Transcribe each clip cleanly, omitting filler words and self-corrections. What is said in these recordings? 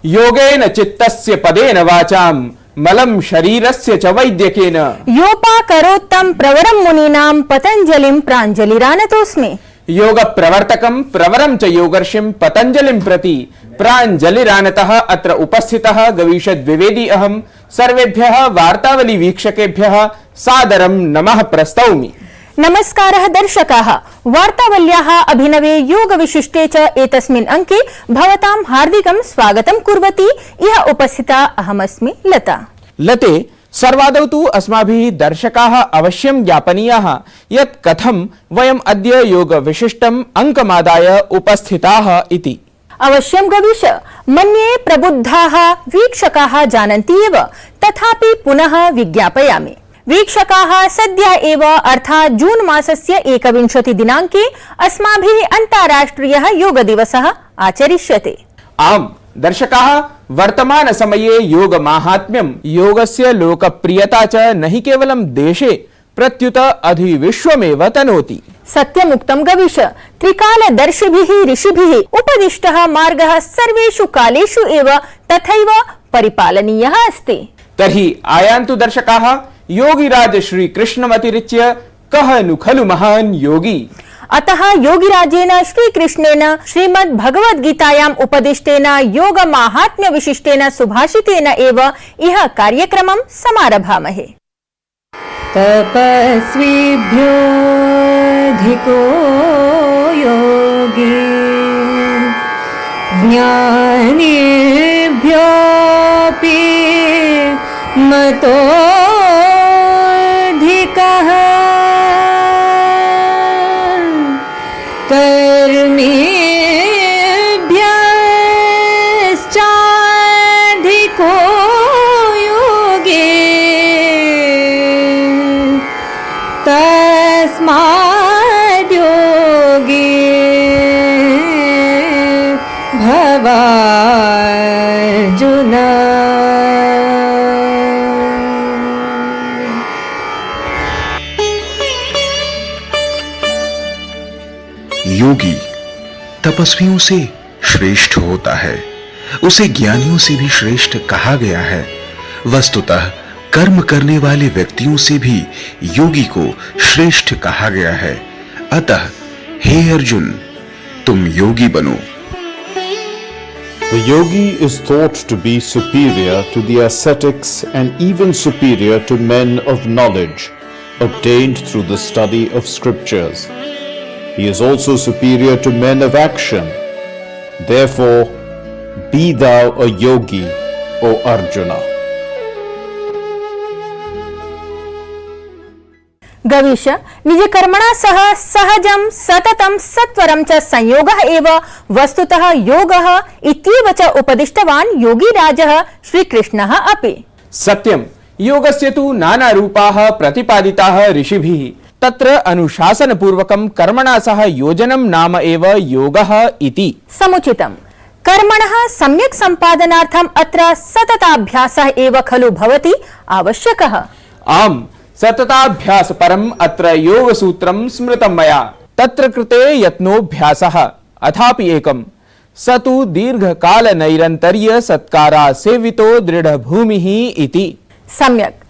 योगेन चित्तस्य पदेन वाचाम मलं शरीरस्य च वैद्यकेन योपाकरोत्तम प्रवरम मुनीनां पतंजलिं प्राञ्जलिरानतोऽस्मि। योग प्रवर्तकं प्रवरं च योगर्षिं पतंजलिं प्रति प्राञ्जलिरानतः अत्र उपस्थितः गवीषद्विवेदी अहं सर्वेभ्यः वार्तावली वीक्षकेभ्यः सादरं नमः प्रस्तौमि। नमस्कारः दर्शकाः, वार्तावल्याः अभिनवे योग विशिष्टे च एतस्मिन् अंके भवतां हार्दिकं स्वागतं कुर्वती इह उपस्थिता अहमस्मि लता। लते, सर्वादौ तु अस्माभिः दर्शकाः अवश्यं ज्ञापनीयाः यत् कथं वयम् अद्य योग विशिष्टम् अंकमादाय उपस्थिताः इति। अवश्यं गवीश, मन्ये प्रबुद्धाः वीक्षकाः जानन्ति एव, तथापि पुनः विज्ञापयामि। वीक्षकाः सद्य एव अर्थात् जून मासस्य 21 दिनाङ्के अस्माभिः अन्ताराष्ट्रियः योग दिवसः आचरिष्यते। आम् दर्शकाः, वर्तमान समये योग माहात्म्यं, योगस्य लोकप्रियता च न हि केवलं देशे प्रत्युत अधिविश्वमेव तनोति। सत्यमुक्तं गवीश, त्रिकालदर्शिभिः ऋषिभिः उपदिष्टः मार्गः सर्वेषु कालेषु एव तथैव परिपालनीयः अस्ति। तर्हि आयान्तु दर्शकाः, योगिराज श्री कृष्णमतिरिच्य कः नु खलु महान् योगी। अतः योगिराजेन श्रीकृष्णेन श्रीमद् भगवद्गीतायाम् उपदिष्टेन योग माहात्म्य विशिष्टेन सुभाषितेन एव इह कार्यक्रमं समारभामहे। तपस्विभ्यो अधिको योगी ज्ञानिभ्योऽपि मतोऽधिकः कर्मिभ्यश्चाधिको योगी तस्माद् योगी भवार्जुन। योगी तपस्वियों से श्रेष्ठ होता है, उसे ज्ञानियों से भी श्रेष्ठ कहा गया है। वस्तुतः कर्म करने वाले व्यक्तियों से भी योगी को श्रेष्ठ कहा गया है। अतः हे अर्जुन, तुम योगी बनो। The yogi is thought to be superior to the ascetics and even superior to men of knowledge obtained through the study of scriptures. He is also superior to men of action. Therefore, be thou a yogi, O Arjuna. Gavish, निज कर्मणा सह सहजं सततं सत्वरं च संयोगः एव वस्तुतः योगः इत्येव च उपदिष्टवान् योगीराजः श्रीकृष्णः अपि। सत्यं, योगस्य तु नाना रूपाः प्रतिपादिताः ऋषिभिः। तत्र अनुशासनपूर्वकं कर्मणा सह योजनं नाम एव योगः इति। समुचितं। कर्मणः सम्यक् सम्पादनार्थम् अत्र सतताभ्यासः एव खलु भवति आवश्यकः। आम्, सतताभ्यास परम् अत्र योगसूत्रं स्मृतं मया। तत्र कृते यत्नोऽभ्यासः अथापि एकम्, स तु दीर्घकाल नैरन्तर्य सत्कारा सेवितो दृढभूमिः इति। सम्यक्।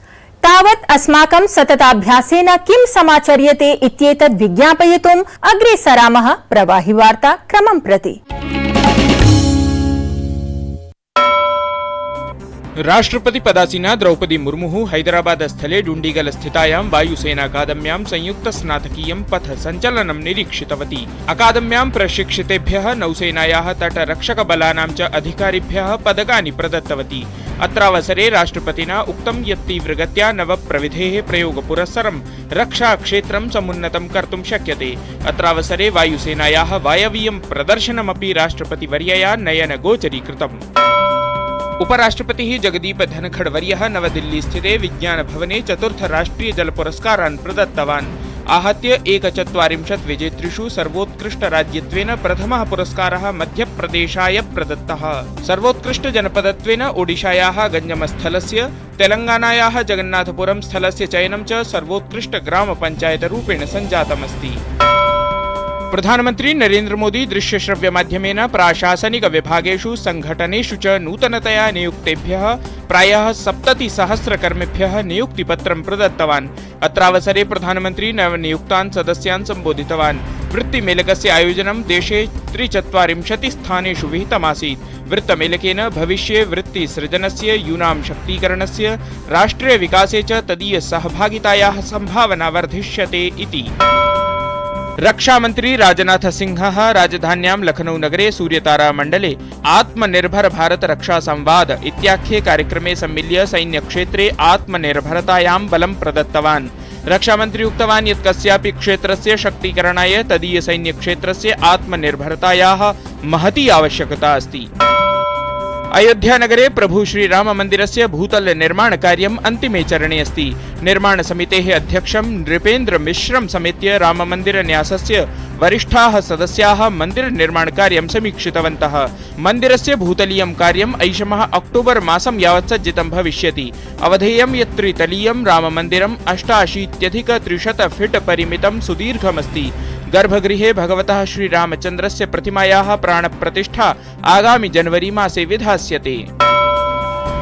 तावत् अस्माकं सतताभ्यासेन किं समाचर्यते इत्येतद् विज्ञापयितुम् अग्रे सरामः प्रवाहि वार्ता क्रमं प्रति। राष्ट्रपति पदासीना द्रौपदी मुर्मुः हैदराबाद स्थले डुण्डिगल स्थितायां वायुसेना अकादम्यां संयुक्त स्नातकीयं पथ सञ्चलनं निरीक्षितवती। अकादम्यां प्रशिक्षितेभ्यः नौसेनायाः तटरक्षकबलानां च अधिकारिभ्यः पदकानि प्रदत्तवती। अत्रावसरे राष्ट्रपतिना उक्तं यत् तीव्रगत्या नवप्रविधेः प्रयोगपुरस्सरं रक्षाक्षेत्रं समुन्नतं कर्तुं शक्यते। अत्रावसरे वायुसेनायाः वायवीयं प्रदर्शनमपि राष्ट्रपतिवर्यया नयनगोचरीकृतम्। उपराष्ट्रपतिः जगदीप धनखड़ वर्यः नवदिल्ली स्थिते विज्ञान भवने चतुर्थ राष्ट्रीय जल पुरस्कारान् प्रदत्तवान्। आहत्य 41 विजेतृषु सर्वोत्कृष्ट राज्यत्वेन प्रथमः पुरस्कारः मध्यप्रदेशाय प्रदत्तः। सर्वोत्कृष्ट जनपदत्वेन ओडिशायाः गञ्जमस्थलस्य, तेलंगानायाः जगन्नाथपुरम स्थलस्य चयनं च सर्वोत्कृष्ट ग्राम पंचायत रूपेण सञ्जातमस्ति। प्रधानमंत्री नरेंद्र मोदी दृश्य श्रव्य माध्यमेन प्राशासनिक विभागेषु संघटनेषु च नूतनतया नियुक्तेभ्यः प्रायः 70,000 कर्मिभ्यः नियुक्तिपत्रं प्रदत्तवान्। अत्रावसरे प्रधानमंत्री नवनियुक्तान् सदस्यान् सम्बोधितवान्। वृत्तिमेलकस्य आयोजनं देशे 43 स्थानेषु विहितमासीत्। वृत्तमेलकेन भविष्ये वृत्तिसृजनस्य, यूनां शक्तीकरणस्य, राष्ट्रियविकासे च तदीय सहभागितायाः सम्भावना वर्धिष्यते इति। रक्षामंत्री राजनाथ सिंहः राजधान्यां लखनऊ नगरे सूर्यतारा मण्डले आत्मनिर्भर भारत रक्षा संवाद इत्याख्ये कार्यक्रमे सम्मिल्य सैन्यक्षेत्रे आत्मनिर्भरतायां बलं प्रदत्तवान्। रक्षामंत्री उक्तवान् यत् कस्यापि क्षेत्रस्य शक्तीकरणाय तदीय सैन्यक्षेत्रस्य आत्मनिर्भरतायाः महती आवश्यकता अस्ति। अयोध्या नगरे प्रभु श्रीराम मंदिरस्य भूतल निर्माण कार्यम् अन्तिमे चरणे अस्ति। निर्माण समितेः अध्यक्षं नृपेन्द्र मिश्रं समेत्य राम मंदिर न्यासस्य वरिष्ठाः सदस्याः मंदिर निर्माण कार्यं समीक्षितवन्तः। मंदिरस्य भूतलीयं कार्यम् ऐषमः अक्टोबर मासं यावत् सज्जितं भविष्यति। अवधेयं यत् त्रितलीयं राम मंदिरम् 88,300 फीट परिमितं सुदीर्घमस्ति। गर्भगृहे भगवतः श्रीरामचन्द्रस्य प्रतिमायाः प्राणप्रतिष्ठा आगामि जनवरी मासे विधास्यते।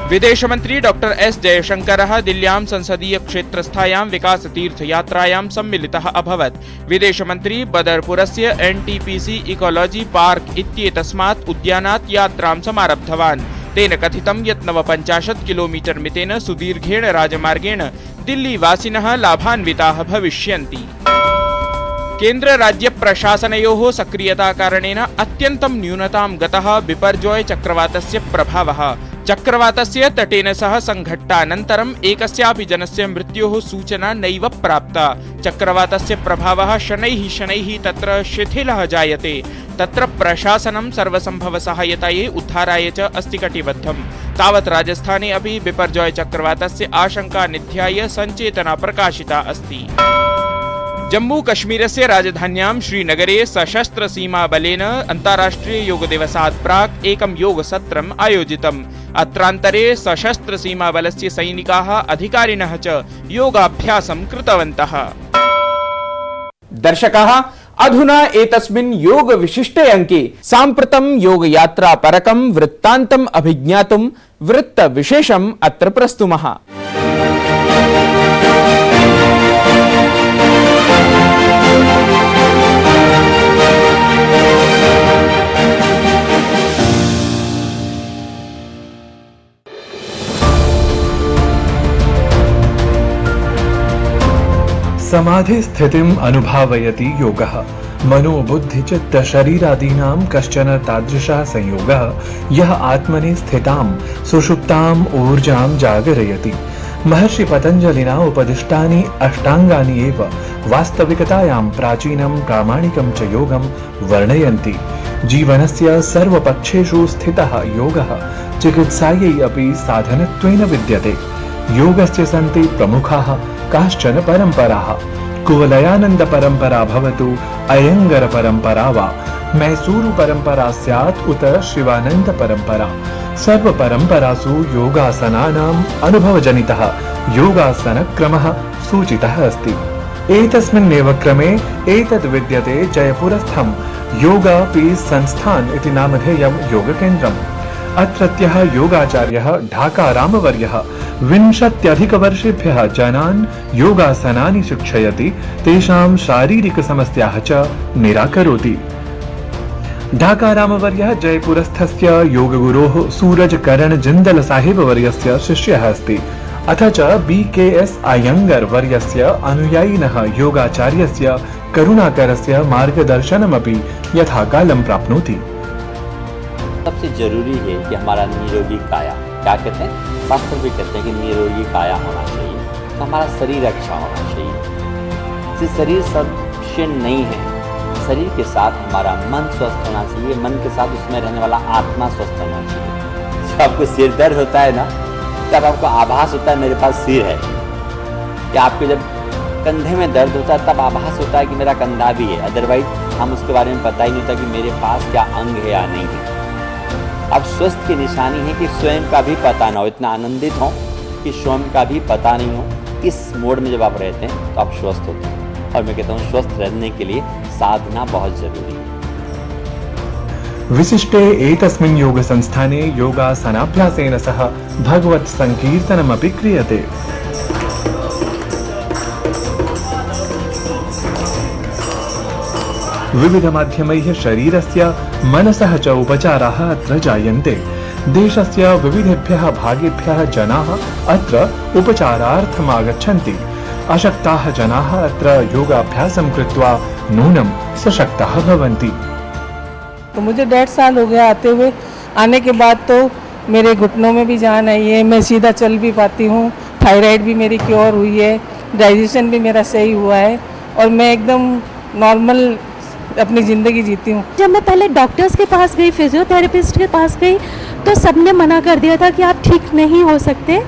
विदेशमंत्री डॉक्टर एस जयशंकरः दिल्ल्यां संसदीय क्षेत्रस्थायां विकास तीर्थयात्रायां सम्मिलितः अभवत्। विदेशमंत्री बदरपुरस्य एनटीपीसी इकोलॉजी पार्क इत्येतस्मात् उद्यानात् यात्रां समारब्धवान्। तेन कथितं यत् 59 किलोमीटर मितेन सुदीर्घेण राजमार्गेण दिल्लीवासिनः लाभान्विताः भविष्यन्ति। केन्द्र राज्य प्रशासनयोः सक्रियता कारणेन अत्यन्तं न्यूनतां गतः बिपर्जॉय चक्रवातस्य प्रभावः। चक्रवातस्य तटेन सह संघट्टानन्तरम् एकस्यापि जनस्य मृत्योः सूचना नैव प्राप्ता। चक्रवातस्य प्रभावः शनैः शनैः तत्र शिथिलः जायते। तत्र प्रशासनं सर्वसम्भवसहायतायै उद्धाराय च अस्ति कटिबद्धम्। तावत् राजस्थाने अपि बिपर्जॉय चक्रवातस्य आशंका निध्याय सञ्चेतना प्रकाशिता अस्ति। जम्मू कश्मीरस्य राजधान्यां श्रीनगरे सशस्त्र सीमा बलेन अन्ताराष्ट्रिय योग दिवसात् प्राक् एकं योगसत्रम् आयोजितम्। अत्रान्तरे सशस्त्र सीमा बलस्य सैनिकाः अधिकारिणः च योगाभ्यासं कृतवन्तः। दर्शकाः, अधुना एतस्मिन् योग विशिष्टे अंके साम्प्रतं योग यात्रा परकं वृत्तान्तम् अभिज्ञातुं वृत्त विशेषम् अत्र प्रस्तुमः। समाधि स्थितिम् अनुभावयति योगः। मनो बुद्धि चित्त शरीरादीनां कश्चन तादृशः संयोगः यः आत्मनि स्थितां सुषुप्ताम् ऊर्जां जागरयति। महर्षि पतञ्जलिना उपदिष्टानि अष्टाङ्गानि एव वास्तविकतायां प्राचीनं प्रामाणिकं च योगं वर्णयन्ति। जीवनस्य सर्वपक्षेषु स्थितः योगः चिकित्सायै अपि साधनत्वेन विद्यते। योगस्य सन्ति प्रमुखाः काश्चन परम्पराः। कुवलयानंद परंपरा भवतु, अयंगर परंपरा वा मैसूरु परंपरा स्यात् उत शिवानंद परंपरा। सर्व परंपरासु योगासनानाम् अनुभवजनितः योगासनक्रमः सूचितः अस्ति। एतस्मिन्नेव क्रमे एतद् विद्यते जयपुरस्थं योगा पीस् संस्थान इति नामधेयं योगकेन्द्रम्। अत्रत्यः योगाचार्यः ढाकारामवर्यः 20 वर्षेभ्यः जनान् योगासनानि शिक्षयति, तेषां शारीरिकसमस्याः च निराकरोति। ढाकारामवर्यः जयपुरस्थस्य योगगुरोः सूरजकरण जिन्दल साहिब वर्यस्य शिष्यः अस्ति। अथ च BKS अयंगर वर्यस्य अनुयायिनः योगाचार्यस्य करुणाकरस्य मार्गदर्शनमपि यथाकालं प्राप्नोति। सबसे जरूरी है कि हमारा निरोगी काया, क्या कहते हैं, शास्त्र भी कहते हैं कि निरोगी काया होना चाहिए। तो हमारा शरीर अच्छा होना चाहिए। सिर्फ शरीर सफिशिएंट नहीं है, शरीर के साथ हमारा मन स्वस्थ होना चाहिए। मन के साथ उसमें रहने वाला आत्मा स्वस्थ होना चाहिए। जब आपको सिर दर्द होता है ना, तब आपको आभास होता है मेरे पास सिर है, या आपके जब कंधे में दर्द होता है तब आभास होता है कि मेरा कंधा भी है। अदरवाइज हम उसके बारे में पता ही नहीं होता कि मेरे पास क्या अंग है या नहीं है। अब स्वस्थ की निशानी है कि स्वयं का भी पता ना हो, इतना आनंदित हो कि स्वयं का भी पता नहीं हो। इस मोड में जब आप रहते हैं तो आप स्वस्थ होते हैं। और मैं कहता हूँ स्वस्थ रहने के लिए साधना बहुत जरूरी है। विशिष्टे एतस्मिन् योग संस्थाने योगासनाभ्यासेन सह भगवत् संकीर्तनमपि क्रियते। विविधमाध्यमैः शरीरस्य मनसः च उपचाराः अत्र जायन्ते। देशस्य विविधेभ्यः भागेभ्यः जनाः अत्र उपचारार्थम् आगच्छन्ति। अशक्ताः जनाः अत्र योगाभ्यासं कृत्वा नूनं सशक्ताः भवन्ति। तो मुझे 1.5 साल हो गया आते हुए। आने के बाद तो मेरे घुटनों में भी जान आई है, मैं सीधा चल भी पाती हूँ, थायराइड भी मेरी क्योर हुई है, डाइजेशन भी मेरा सही हुआ है और मैं एकदम नॉर्मल अपनी ज़िंदगी जीती हूँ। जब मैं पहले डॉक्टर्स के पास गई, फिजियोथेरेपिस्ट के पास गई, तो सबने मना कर दिया था कि आप ठीक नहीं हो सकते।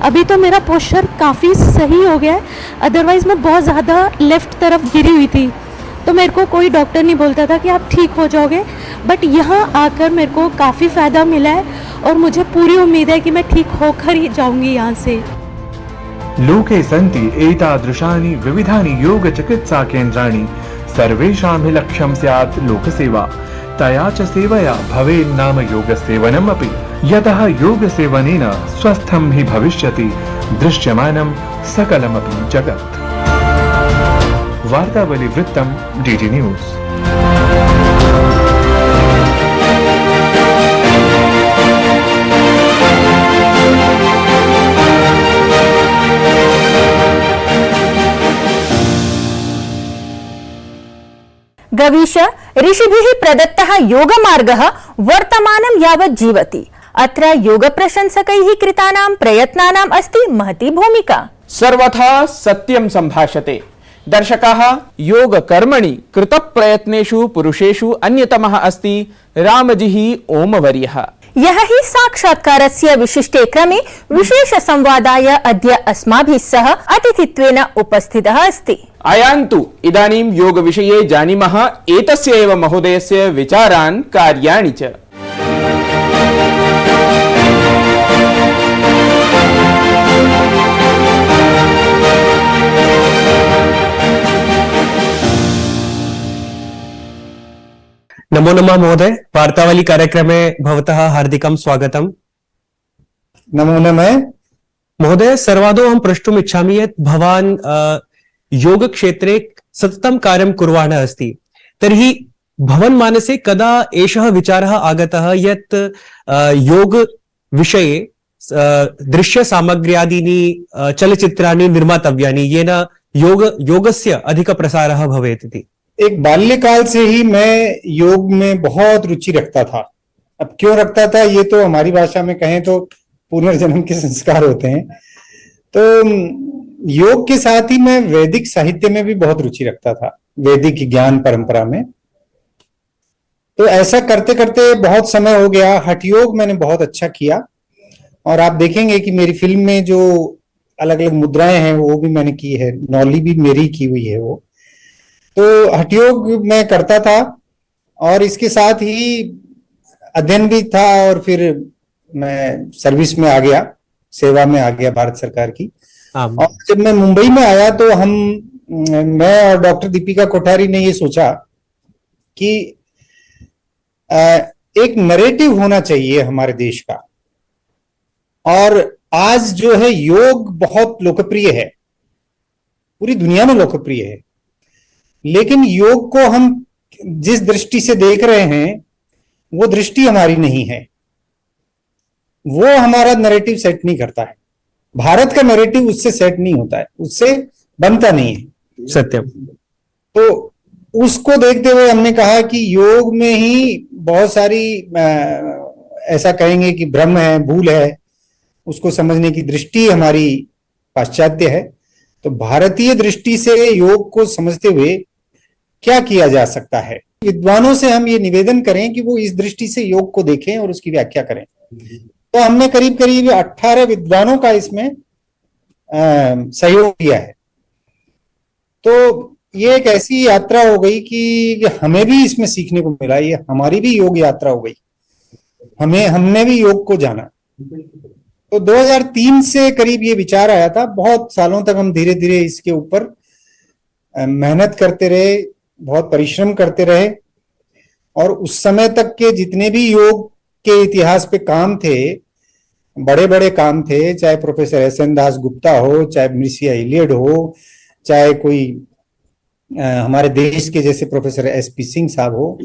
अभी तो मेरा पोस्चर काफ़ी सही हो गया है, अदरवाइज़ मैं बहुत ज़्यादा लेफ़्ट तरफ गिरी हुई थी, तो मेरे को कोई डॉक्टर नहीं बोलता था कि आप ठीक हो जाओगे। बट यहाँ आकर मेरे को काफ़ी फ़ायदा मिला है और मुझे पूरी उम्मीद है कि मैं ठीक होकर ही जाऊँगी यहाँ से। लोके सन्ति एतादृशानि विविधानि योग चिकित्सा केन्द्राणि, सर्वेषां हि लक्ष्यं स्यात् लोकसेवा। तया च सेवया भवेन्नाम योगसेवनमपि, यतः योगसेवनेन स्वस्थं हि भविष्यति दृश्यमानं सकलमपि जगत्। वार्तावली वृत्तम डीडी न्यूज। गवीश ऋषिभिः प्रदत्तः योगमार्गः वर्तमानं यावत् जीवति। अत्र योगप्रशंसकैः कृतानां प्रयत्नानाम् अस्ति महती भूमिका। सर्वथा सत्यं सम्भाषते। दर्शकाः, योग कर्मणि कृतप्रयत्नेषु पुरुषेषु अन्यतमः अस्ति रामजिः ओमवर्यः। यः हि साक्षात्कारस्य विशिष्टे क्रमे विशेष संवादाय अद्य अस्माभिः सह अतिथित्वेन उपस्थितः अस्ति। आयान्तु इदानीं योग विषये जानीमः एतस्य एव महोदयस्य विचारान्, कार्याणि च। नमो नमः महोदय, वार्तावली कार्यक्रमे भवतः हार्दिकं स्वागतम्। नमो नमः महोदय, सर्वादौ अहं प्रष्टुम् इच्छामि यत् भवान् योगक्षेत्रे सततं कार्यं कुर्वाणः अस्ति। तर्हि भवन् मानसे कदा एषः विचारः आगतः यत् योगविषये दृश्यसामग्र्यादीनि चलचित्राणि निर्मातव्यानि, येन योगस्य अधिकप्रसारः भवेत् इति? एक बाल्यकाल से ही मैं योग में बहुत रुचि रखता था। अब क्यों रखता था, ये तो हमारी भाषा में कहें तो पुनर्जन्म के संस्कार होते हैं। तो योग के साथ ही मैं वैदिक साहित्य में भी बहुत रुचि रखता था, वैदिक ज्ञान परंपरा में। तो ऐसा करते करते बहुत समय हो गया। हठ योग मैंने बहुत अच्छा किया और आप देखेंगे कि मेरी फिल्म में जो अलग अलग मुद्राएं हैं वो भी मैंने की है, नौली भी मेरी की हुई है वो। तो हठ योग मैं करता था और इसके साथ ही अध्ययन भी था और फिर मैं सर्विस में आ गया, सेवा में आ गया भारत सरकार की। और जब मैं मुंबई में आया तो मैं और डॉक्टर दीपिका कोठारी ने ये सोचा कि एक नरेटिव होना चाहिए हमारे देश का। और आज जो है योग बहुत लोकप्रिय है, पूरी दुनिया में लोकप्रिय है, लेकिन योग को हम जिस दृष्टि से देख रहे हैं वो दृष्टि हमारी नहीं है, वो हमारा नैरेटिव सेट नहीं करता है। भारत का नैरेटिव उससे सेट नहीं होता है, उससे बनता नहीं है। सत्यम। तो उसको देखते हुए हमने कहा कि योग में ही बहुत सारी ऐसा कहेंगे कि भ्रम है, भूल है, उसको समझने की दृष्टि हमारी पाश्चात्य है। तो भारतीय दृष्टि से योग को समझते हुए क्या किया जा सकता है, विद्वानों से हम ये निवेदन करें कि वो इस दृष्टि से योग को देखें और उसकी व्याख्या करें। तो हमने करीब करीब 18 विद्वानों का इसमें सहयोग किया है। तो ये एक ऐसी यात्रा हो गई कि हमें भी इसमें सीखने को मिला, ये हमारी भी योग यात्रा हो गई, हमने भी योग को जाना। तो 2003 से करीब ये विचार आया था। बहुत सालों तक हम धीरे धीरे इसके ऊपर मेहनत करते रहे, बहुत परिश्रम करते रहे, और उस समय तक के जितने भी योग के इतिहास पे काम थे, बड़े बड़े काम थे, चाहे प्रोफेसर एस.एन. दास गुप्ता हो, चाहे मिर्सिया इलियड हो, चाहे कोई हमारे देश के जैसे प्रोफेसर एस.पी. सिंह साहब हो,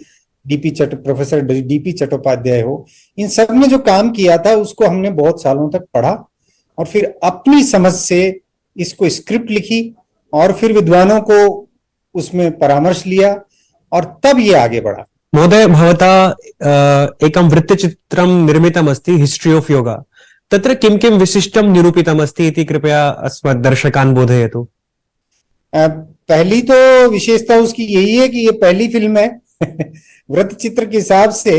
प्रोफेसर डी.पी. चट्टोपाध्याय हो, इन सब ने जो काम किया था उसको हमने बहुत सालों तक पढ़ा और फिर अपनी समझ से इसको स्क्रिप्ट लिखी और फिर विद्वानों को उसमें परामर्श लिया और तब ये आगे बढ़ा। महोदय, भवता एकं वृत्तचित्रं निर्मितमस्ति हिस्ट्री ऑफ योगा, तत्र किं किं विशिष्टं निरूपितमस्ति इति कृपया अस्मद्दर्शकान् बोधयतु। पहली तो विशेषता उसकी यही है कि ये पहली फिल्म है वृत्तचित्र के हिसाब से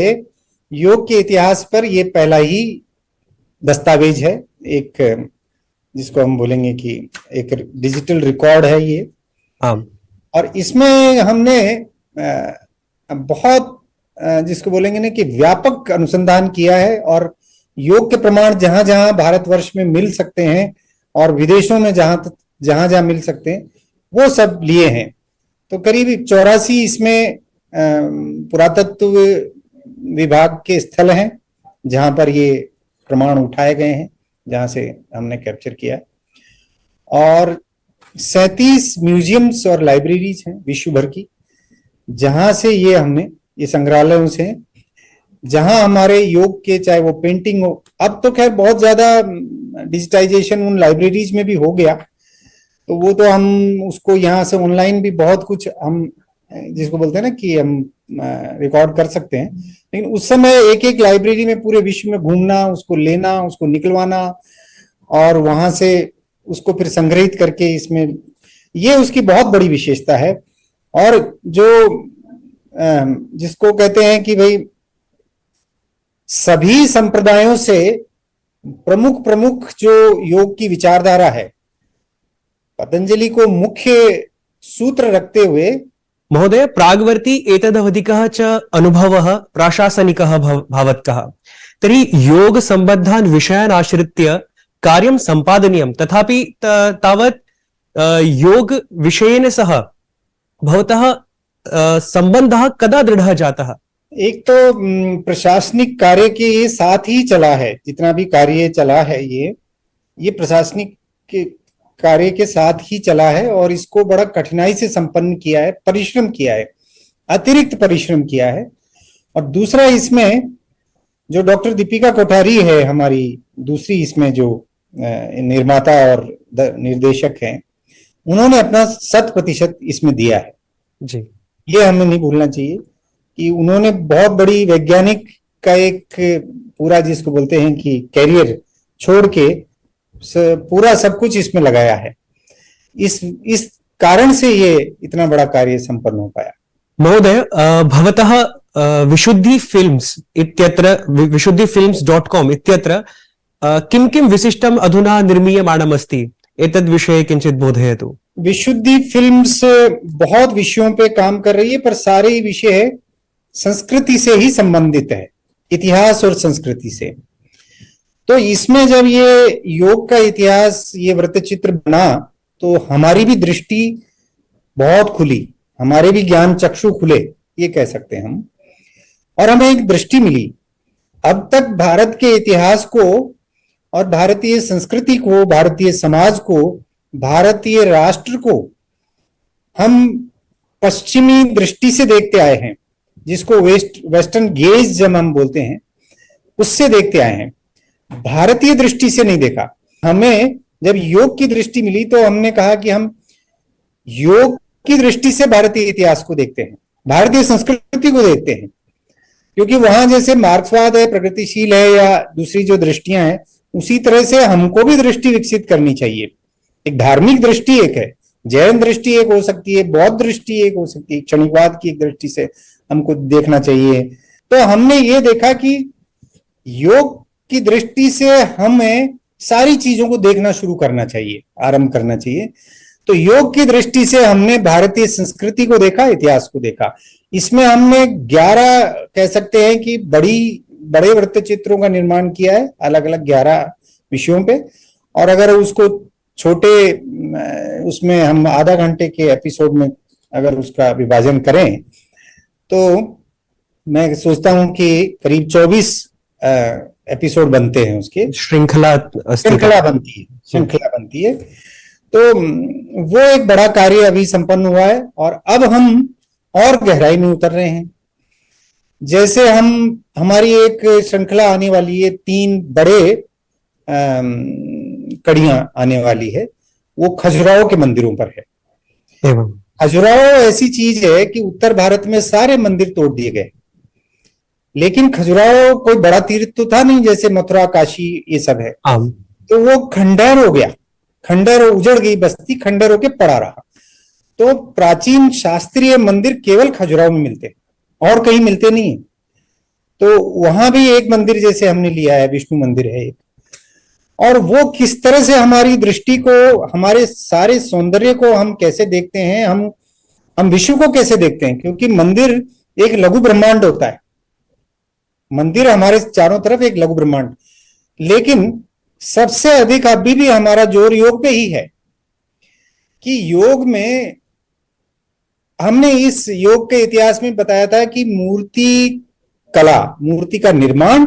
योग के इतिहास पर ये पहला ही दस्तावेज है, एक जिसको हम बोलेंगे कि एक डिजिटल रिकॉर्ड है ये। और इसमें हमने बहुत जिसको बोलेंगे ना कि व्यापक अनुसंधान किया है और योग के प्रमाण जहां जहां भारतवर्ष में मिल सकते हैं और विदेशों में जहां जहां मिल सकते हैं वो सब लिए हैं। तो करीब 84 इसमें पुरातत्व विभाग के स्थल हैं जहां पर ये प्रमाण उठाए गए हैं, जहां से हमने कैप्चर किया, और 37 म्यूजियम्स और लाइब्रेरीज हैं विश्व भर की, जहां से ये हमने ये संग्रहालयों से, जहां हमारे योग के चाहे वो पेंटिंग हो, अब तो खैर बहुत ज्यादा डिजिटाइजेशन उन लाइब्रेरीज में भी हो गया, तो वो तो हम उसको यहाँ से ऑनलाइन भी बहुत कुछ हम जिसको बोलते हैं ना कि हम रिकॉर्ड कर सकते हैं, लेकिन उस समय एक एक लाइब्रेरी में पूरे विश्व में घूमना, उसको लेना, उसको निकलवाना और वहां से उसको फिर संग्रहित करके इसमें, ये उसकी बहुत बड़ी विशेषता है। और जो जिसको कहते हैं कि भाई सभी संप्रदायों से प्रमुख जो योग की विचारधारा है, पतंजलि को मुख्य सूत्र रखते हुए। महोदय, प्राग्वर्ती एतदवधिकः च अनुभवः प्राशासनिकः भवत्कः, तर्हि योग सम्बद्धान् विषयान् आश्रित्य कार्यं सम्पादनीयं, तथापि तावत् योग विषयेन सह भवतः संबंधः कदा दृढ़ः जातः? एक तो प्रशासनिक कार्य के साथ ही चला है, जितना भी कार्य चला है ये प्रशासनिक के कार्य के साथ ही चला है और इसको बड़ा कठिनाई से संपन्न किया है, परिश्रम किया है, अतिरिक्त परिश्रम किया है। और दूसरा इसमें जो डॉक्टर दीपिका कोठारी है हमारी दूसरी इसमें जो निर्माता और निर्देशक हैं, उन्होंने अपना 100% इसमें दिया है जी। ये हमें नहीं भूलना चाहिए कि उन्होंने बहुत बड़ी वैज्ञानिक का एक पूरा जिसको बोलते हैं कि कैरियर छोड़ के पूरा सब कुछ इसमें लगाया है। इस कारण से ये इतना बड़ा कार्य संपन्न हो पाया। महोदय, भवतः विशुद्धि फिल्म्स इत्यत्र विशुद्धिफिल्म्स.com इत्यत्र किं किं विशिष्टम् अधुना निर्मीयमाणमस्ति, एतद् विषये किंचित् बोधयतु। विशुद्धि फिल्म्स बहुत विषयों पे काम कर रही है, पर सारे विषय संस्कृति से ही संबंधित है, इतिहास और संस्कृति से। तो इसमें जब ये योग का इतिहास ये वृत्तचित्र बना तो हमारी भी दृष्टि बहुत खुली, हमारे भी ज्ञान चक्षु खुले, ये कह सकते हैं हम, और हमें एक दृष्टि मिली। अब तक भारत के इतिहास को और भारतीय संस्कृति को, भारतीय समाज को, भारतीय राष्ट्र को हम पश्चिमी दृष्टि से देखते आए हैं, जिसको वेस्टर्न गेज जब हम बोलते हैं उससे देखते आए हैं, भारतीय दृष्टि से नहीं देखा। हमें जब योग की दृष्टि मिली तो हमने कहा कि हम योग की दृष्टि से भारतीय इतिहास को देखते हैं, भारतीय संस्कृति को देखते हैं, क्योंकि वहां जैसे मार्क्सवाद है, प्रगतिशील है या दूसरी जो दृष्टियां हैं, उसी तरह से हमको भी दृष्टि विकसित करनी चाहिए। एक धार्मिक दृष्टि एक है, जैन दृष्टि एक हो सकती है, बौद्ध दृष्टि एक हो सकती है, क्षणिकवाद की एक दृष्टि से हमको देखना चाहिए। तो हमने ये देखा कि योग की दृष्टि से हमें सारी चीजों को देखना शुरू करना चाहिए, आरंभ करना चाहिए। तो योग की दृष्टि से हमने भारतीय संस्कृति को देखा, इतिहास को देखा। इसमें हमने 11 कह सकते हैं कि बड़े वृत्तचित्रों का निर्माण किया है, अलग अलग 11 विषयों पे। और अगर उसको छोटे उसमें हम आधा घंटे के एपिसोड में अगर उसका विभाजन करें तो मैं सोचता हूं कि करीब 24 एपिसोड बनते हैं, उसके श्रृंखला बनती है। तो वो एक बड़ा कार्य अभी संपन्न हुआ है और अब हम और गहराई में उतर रहे हैं। जैसे हमारी एक श्रृंखला आने वाली है, 3 बड़े कड़ियां आने वाली है, वो खजुराहो के मंदिरों पर है। खजुराहो ऐसी चीज है कि उत्तर भारत में सारे मंदिर तोड़ दिए गए, लेकिन खजुराहो कोई बड़ा तीर्थ तो था नहीं जैसे मथुरा काशी ये सब है, तो वो खंडहर हो गया, खंडहर उजड़ गई बस्ती, खंडहर होके पड़ा रहा। तो प्राचीन शास्त्रीय मंदिर केवल खजुराहो में मिलते और कहीं मिलते नहीं। तो वहां भी एक मंदिर जैसे हमने लिया है, विष्णु मंदिर है एक, और वो किस तरह से हमारी दृष्टि को, हमारे सारे सौंदर्य को हम कैसे देखते हैं, हम विश्व को कैसे देखते हैं, क्योंकि मंदिर एक लघु ब्रह्मांड होता है। मंदिर हमारे चारों तरफ एक लघु ब्रह्मांड, लेकिन सबसे अधिक अभी भी हमारा जोर योग पे ही है कि योग में हमने इस योग के इतिहास में बताया था कि मूर्ति कला, मूर्ति का निर्माण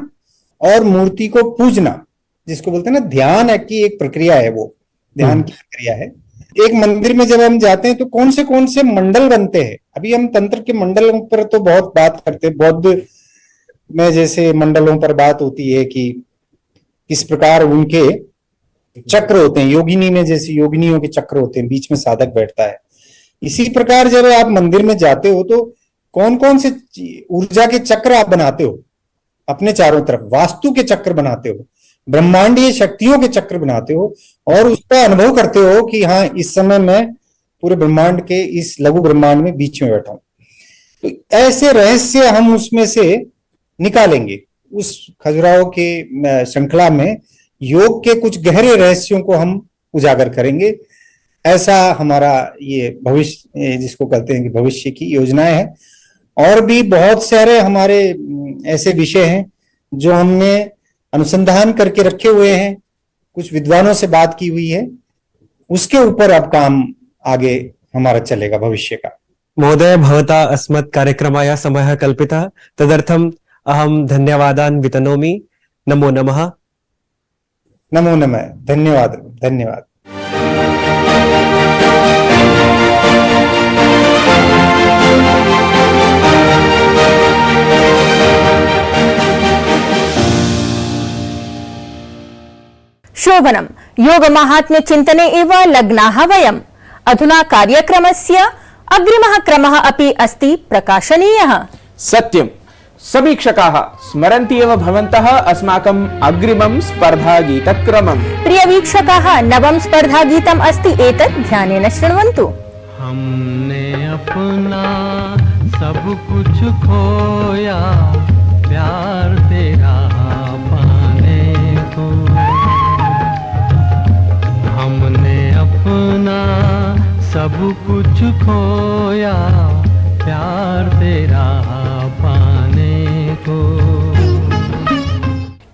और मूर्ति को पूजना, जिसको बोलते हैं ना ध्यान की एक प्रक्रिया है, वो ध्यान की प्रक्रिया है। एक मंदिर में जब हम जाते हैं तो कौन से मंडल बनते हैं। अभी हम तंत्र के मंडलों पर तो बहुत बात करते हैं, बौद्ध में जैसे मंडलों पर बात होती है कि किस प्रकार उनके चक्र होते हैं, योगिनी में जैसे योगिनियों के चक्र होते हैं, बीच में साधक बैठता है। इसी प्रकार जब आप मंदिर में जाते हो तो कौन कौन से ऊर्जा के चक्र आप बनाते हो अपने चारों तरफ, वास्तु के चक्र बनाते हो, ब्रह्मांडीय शक्तियों के चक्र बनाते हो और उसका अनुभव करते हो कि हाँ इस समय मैं पूरे ब्रह्मांड के इस लघु ब्रह्मांड में बीच में बैठा हूं। तो ऐसे रहस्य हम उसमें से निकालेंगे। उस खजुराहो के श्रृंखला में योग के कुछ गहरे रहस्यों को हम उजागर करेंगे। ऐसा हमारा ये भविष्य, जिसको कहते हैं कि भविष्य की योजनाएं है। और भी बहुत सारे हमारे ऐसे विषय हैं जो हमने अनुसंधान करके रखे हुए हैं, कुछ विद्वानों से बात की हुई है, उसके ऊपर अब काम आगे हमारा चलेगा भविष्य का। महोदय, भवता अस्मत् कार्यक्रमाय समयः कल्पितः, तदर्थम् अहं धन्यवादान् वितनोमि। नमो नमः। नमो नमः। धन्यवाद धन्यवाद। शोभनम् योगमाहात्म्य चिन्तने एव लग्नाः वयम्। अधुना कार्यक्रमस्य अग्रिमः क्रमः अपि अस्ति प्रकाशनीयः। सत्यं, समीक्षकाः स्मरन्ति एव भवन्तः अस्माकम् अग्रिमं स्पर्धागीतक्रमम्। प्रियवीक्षकाः, नवं स्पर्धागीतम् अस्ति, एतत् ध्यानेन शृण्वन्तु। हमने अपना सब कुछ खोया प्यार तेरा पाने को, हमने अपना सब कुछ खोया प्यार तेरा पाने को।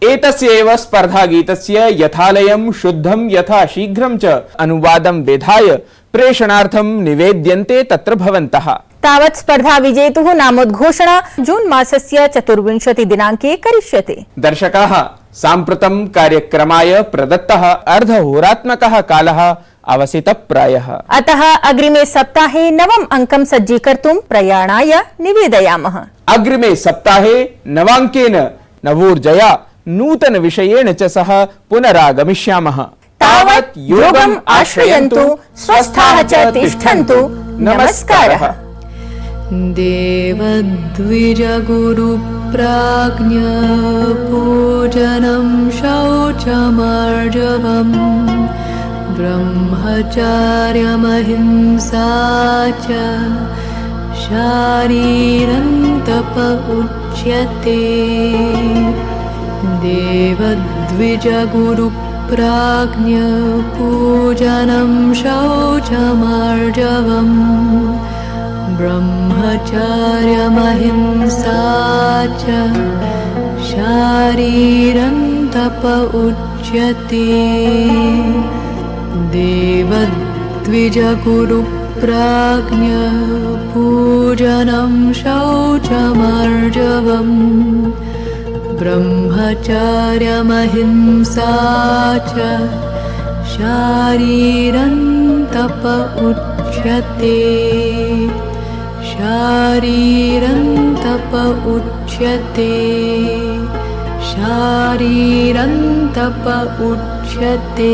एतस्य एव स्पर्धागीतस्य यथालयं शुद्धं यथा शीघ्रं च अनुवादं विधाय प्रेषणार्थं निवेद्यन्ते तत्र भवन्तः। तावत् स्पर्धा विजेतुः नामोद्घोषणा जून मासस्य 24 दिनाङ्के करिष्यते। दर्शकाः, साम्प्रतं कार्यक्रमाय प्रदत्तः अर्धहोरात्मकः कालः अवसितप्रायः। अतः अग्रिमे सप्ताहे नवम् अङ्कं सज्जीकर्तुं प्रयाणाय निवेदयामः। अग्रिमे सप्ताहे नवाङ्केन नवोर्जया नूतन विषयेण च सह पुनरागमिष्यामः। तावत् योगम् आश्रयन्तु, स्वस्थाः च तिष्ठन्तु। नमस्कारः। देवद्विज गुरुप्राज्ञ पूजनं शौचमार्जवम् ब्रह्मचार्यमहिंसा च शारीरं तप उच्यते। देवद्विज गुरुप्राज्ञ पूजनं शौचमार्जवम् ब्रह्मचार्यमहिंसा च शारीरं तप उच्यते। देवद्विजगुरुप्राज्ञपूजनं शौचमर्जवम् ब्रह्मचर्यमहिंसा च शारीरं तप उच्यते शारीरं तप उच्यते शारीरं तप उच्यते